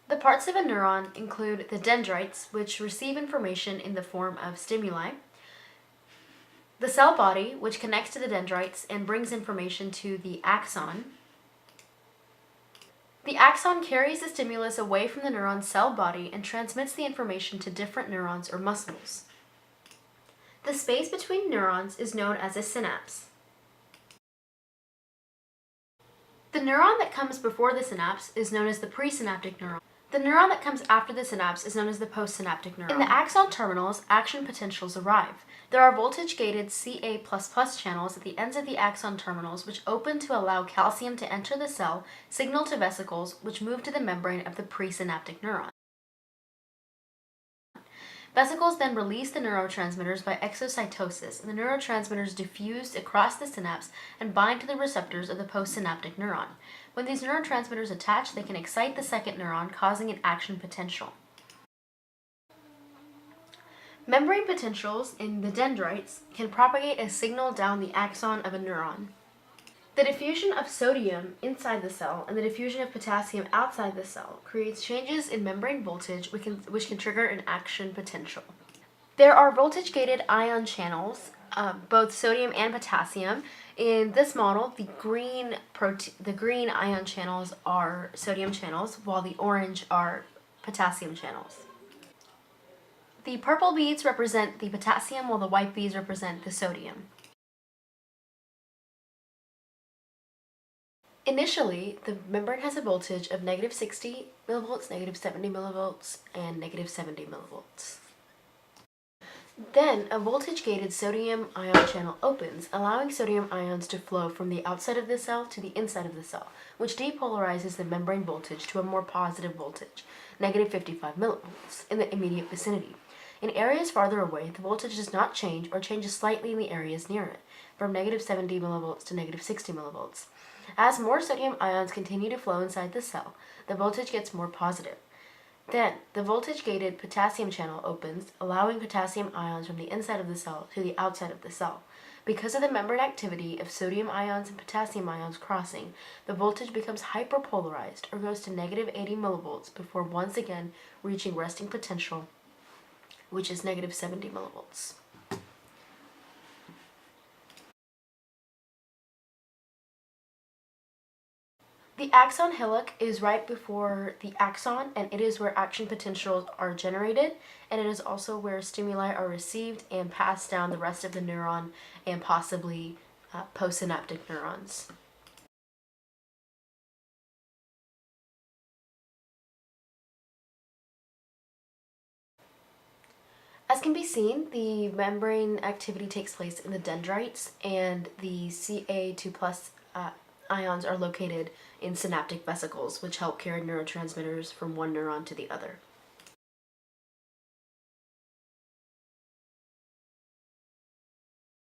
The parts of a neuron include the dendrites, which receive information in the form of stimuli, the cell body, which connects to the dendrites and brings information to the axon. The axon carries the stimulus away from the neuron's cell body and transmits the information to different neurons or muscles. The space between neurons is known as a synapse. The neuron that comes before the synapse is known as the presynaptic neuron. The neuron that comes after the synapse is known as the postsynaptic neuron. In the axon terminals, action potentials arrive. There are voltage-gated Ca++ channels at the ends of the axon terminals which open to allow calcium to enter the cell, signal to vesicles, which move to the membrane of the presynaptic neuron. Vesicles then release the neurotransmitters by exocytosis, and the neurotransmitters diffuse across the synapse and bind to the receptors of the postsynaptic neuron. When these neurotransmitters attach, they can excite the second neuron, causing an action potential. Membrane potentials in the dendrites can propagate a signal down the axon of a neuron. The diffusion of sodium inside the cell and the diffusion of potassium outside the cell creates changes in membrane voltage which can trigger an action potential. There are voltage-gated ion channels, both sodium and potassium. In this model, the green ion channels are sodium channels, while the orange are potassium channels. The purple beads represent the potassium, while the white beads represent the sodium. Initially, the membrane has a voltage of negative 60 millivolts, negative 70 millivolts, and negative 70 millivolts. Then, a voltage-gated sodium ion channel opens, allowing sodium ions to flow from the outside of the cell to the inside of the cell, which depolarizes the membrane voltage to a more positive voltage, negative 55 millivolts, in the immediate vicinity. In areas farther away, the voltage does not change or changes slightly in the areas near it, from negative 70 millivolts to negative 60 millivolts. As more sodium ions continue to flow inside the cell, the voltage gets more positive. Then, the voltage-gated potassium channel opens, allowing potassium ions from the inside of the cell to the outside of the cell. Because of the membrane activity of sodium ions and potassium ions crossing, the voltage becomes hyperpolarized or goes to negative 80 millivolts before once again reaching resting potential, which is negative 70 millivolts. The axon hillock is right before the axon, and it is where action potentials are generated, and it is also where stimuli are received and passed down the rest of the neuron and possibly postsynaptic neurons. As can be seen, the membrane activity takes place in the dendrites, and the Ca2+ ions are located in synaptic vesicles, which help carry neurotransmitters from one neuron to the other.